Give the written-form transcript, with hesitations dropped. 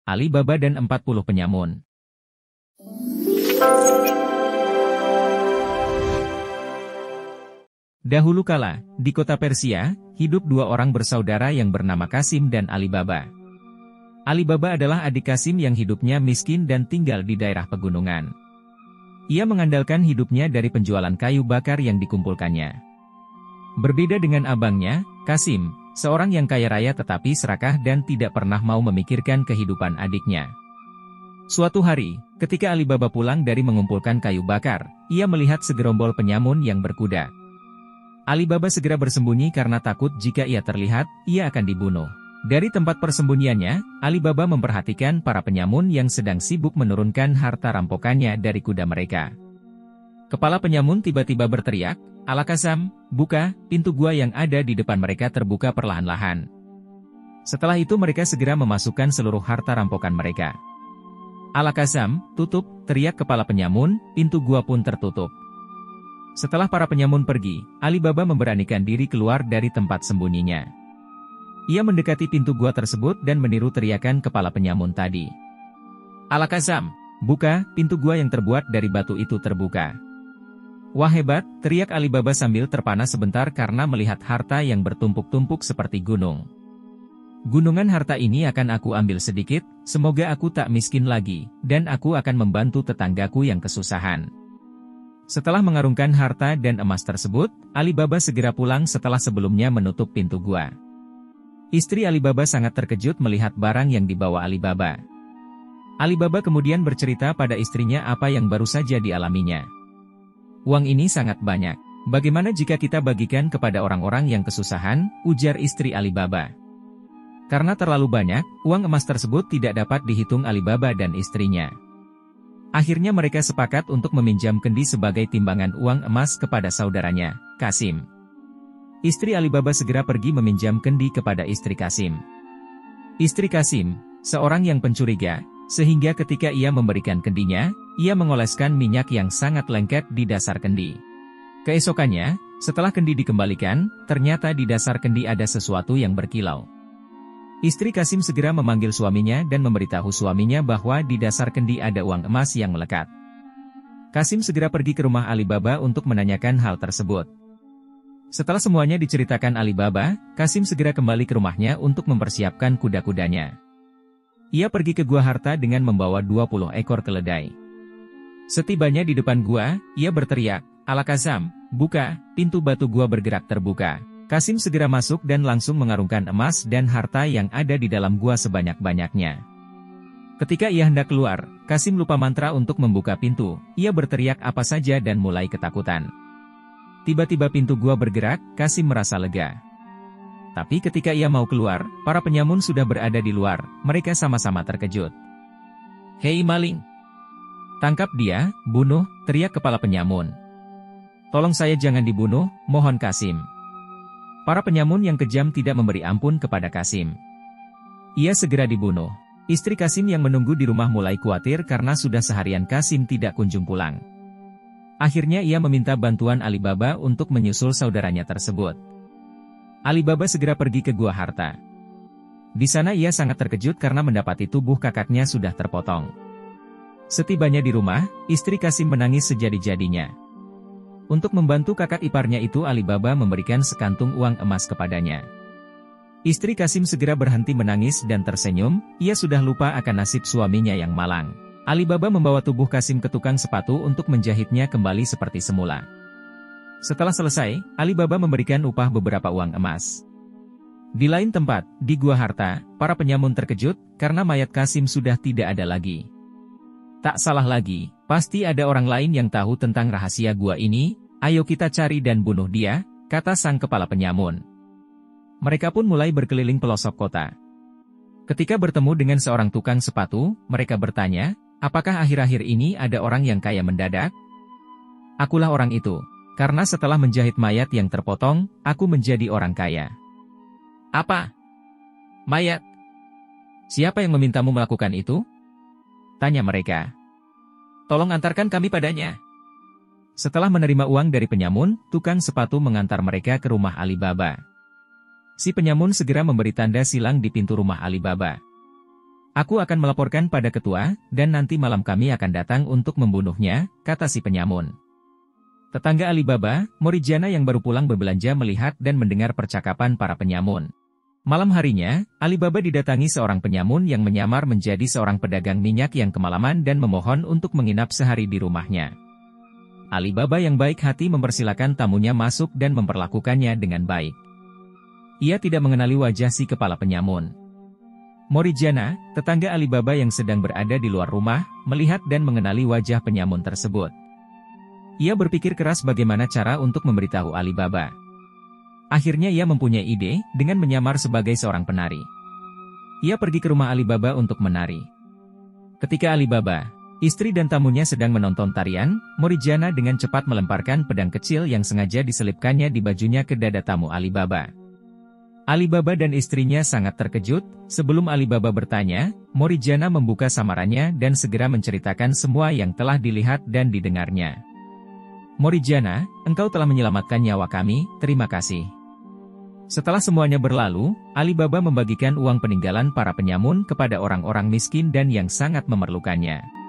Ali Baba dan 40 penyamun. Dahulu kala, di kota Persia, hidup dua orang bersaudara yang bernama Qasim dan Ali Baba. Ali Baba adalah adik Qasim yang hidupnya miskin dan tinggal di daerah pegunungan. Ia mengandalkan hidupnya dari penjualan kayu bakar yang dikumpulkannya. Berbeda dengan abangnya, Qasim, seorang yang kaya raya tetapi serakah dan tidak pernah mau memikirkan kehidupan adiknya. Suatu hari, ketika Ali Baba pulang dari mengumpulkan kayu bakar, ia melihat segerombol penyamun yang berkuda. Ali Baba segera bersembunyi karena takut jika ia terlihat, ia akan dibunuh. Dari tempat persembunyiannya, Ali Baba memperhatikan para penyamun yang sedang sibuk menurunkan harta rampokannya dari kuda mereka. Kepala penyamun tiba-tiba berteriak, "Ala Qasam, buka!" Pintu gua yang ada di depan mereka terbuka perlahan-lahan. Setelah itu mereka segera memasukkan seluruh harta rampokan mereka. "Ala Qasam, tutup!" teriak kepala penyamun, pintu gua pun tertutup. Setelah para penyamun pergi, Ali Baba memberanikan diri keluar dari tempat sembunyinya. Ia mendekati pintu gua tersebut dan meniru teriakan kepala penyamun tadi. "Ala Qasam, buka!" Pintu gua yang terbuat dari batu itu terbuka. "Wah hebat!" teriak Ali Baba sambil terpana sebentar karena melihat harta yang bertumpuk-tumpuk seperti gunung. "Gunungan harta ini akan aku ambil sedikit, semoga aku tak miskin lagi, dan aku akan membantu tetanggaku yang kesusahan." Setelah mengarungkan harta dan emas tersebut, Ali Baba segera pulang setelah sebelumnya menutup pintu gua. Istri Ali Baba sangat terkejut melihat barang yang dibawa Ali Baba. Ali Baba kemudian bercerita pada istrinya apa yang baru saja dialaminya. "Uang ini sangat banyak. Bagaimana jika kita bagikan kepada orang-orang yang kesusahan?" ujar istri Ali Baba. Karena terlalu banyak, uang emas tersebut tidak dapat dihitung Ali Baba dan istrinya. Akhirnya mereka sepakat untuk meminjam kendi sebagai timbangan uang emas kepada saudaranya, Qasim. Istri Ali Baba segera pergi meminjam kendi kepada istri Qasim. Istri Qasim, seorang yang pencuriga, sehingga ketika ia memberikan kendinya, ia mengoleskan minyak yang sangat lengket di dasar kendi. Keesokannya, setelah kendi dikembalikan, ternyata di dasar kendi ada sesuatu yang berkilau. Istri Qasim segera memanggil suaminya dan memberitahu suaminya bahwa di dasar kendi ada uang emas yang melekat. Qasim segera pergi ke rumah Ali Baba untuk menanyakan hal tersebut. Setelah semuanya diceritakan Ali Baba, Qasim segera kembali ke rumahnya untuk mempersiapkan kuda-kudanya. Ia pergi ke gua harta dengan membawa 20 ekor keledai. Setibanya di depan gua, ia berteriak, "Ala Qasam, buka!" Pintu batu gua bergerak terbuka. Qasim segera masuk dan langsung mengarungkan emas dan harta yang ada di dalam gua sebanyak-banyaknya. Ketika ia hendak keluar, Qasim lupa mantra untuk membuka pintu. Ia berteriak apa saja dan mulai ketakutan. Tiba-tiba pintu gua bergerak, Qasim merasa lega. Tapi ketika ia mau keluar, para penyamun sudah berada di luar. Mereka sama-sama terkejut. "Hei maling! Tangkap dia, bunuh!" teriak kepala penyamun. "Tolong saya jangan dibunuh, mohon Qasim." Para penyamun yang kejam tidak memberi ampun kepada Qasim. Ia segera dibunuh. Istri Qasim yang menunggu di rumah mulai khawatir karena sudah seharian Qasim tidak kunjung pulang. Akhirnya ia meminta bantuan Ali Baba untuk menyusul saudaranya tersebut. Ali Baba segera pergi ke gua harta. Di sana ia sangat terkejut karena mendapati tubuh kakaknya sudah terpotong. Setibanya di rumah, istri Qasim menangis sejadi-jadinya. Untuk membantu kakak iparnya itu Ali Baba memberikan sekantung uang emas kepadanya. Istri Qasim segera berhenti menangis dan tersenyum, ia sudah lupa akan nasib suaminya yang malang. Ali Baba membawa tubuh Qasim ke tukang sepatu untuk menjahitnya kembali seperti semula. Setelah selesai, Ali Baba memberikan upah beberapa uang emas. Di lain tempat, di gua harta, para penyamun terkejut karena mayat Qasim sudah tidak ada lagi. Tak salah lagi, pasti ada orang lain yang tahu tentang rahasia gua ini, ayo kita cari dan bunuh dia, kata sang kepala penyamun. Mereka pun mulai berkeliling pelosok kota. Ketika bertemu dengan seorang tukang sepatu, mereka bertanya, apakah akhir-akhir ini ada orang yang kaya mendadak? Akulah orang itu, karena setelah menjahit mayat yang terpotong, aku menjadi orang kaya. Apa? Mayat? Siapa yang memintamu melakukan itu? Tanya mereka. Tolong antarkan kami padanya. Setelah menerima uang dari penyamun, tukang sepatu mengantar mereka ke rumah Ali Baba. Si penyamun segera memberi tanda silang di pintu rumah Ali Baba. Aku akan melaporkan pada ketua, dan nanti malam kami akan datang untuk membunuhnya, kata si penyamun. Tetangga Alibaba, Morijana yang baru pulang berbelanja melihat dan mendengar percakapan para penyamun. Malam harinya, Alibaba didatangi seorang penyamun yang menyamar menjadi seorang pedagang minyak yang kemalaman dan memohon untuk menginap sehari di rumahnya. Alibaba yang baik hati mempersilakan tamunya masuk dan memperlakukannya dengan baik. Ia tidak mengenali wajah si kepala penyamun. Morijana, tetangga Alibaba yang sedang berada di luar rumah, melihat dan mengenali wajah penyamun tersebut. Ia berpikir keras bagaimana cara untuk memberitahu Alibaba. Akhirnya ia mempunyai ide dengan menyamar sebagai seorang penari. Ia pergi ke rumah Alibaba untuk menari. Ketika Alibaba, istri dan tamunya sedang menonton tarian, Morijana dengan cepat melemparkan pedang kecil yang sengaja diselipkannya di bajunya ke dada tamu Alibaba. Alibaba dan istrinya sangat terkejut. Sebelum Alibaba bertanya, Morijana membuka samarannya dan segera menceritakan semua yang telah dilihat dan didengarnya. Morijana, engkau telah menyelamatkan nyawa kami, terima kasih. Setelah semuanya berlalu, Alibaba membagikan uang peninggalan para penyamun kepada orang-orang miskin dan yang sangat memerlukannya.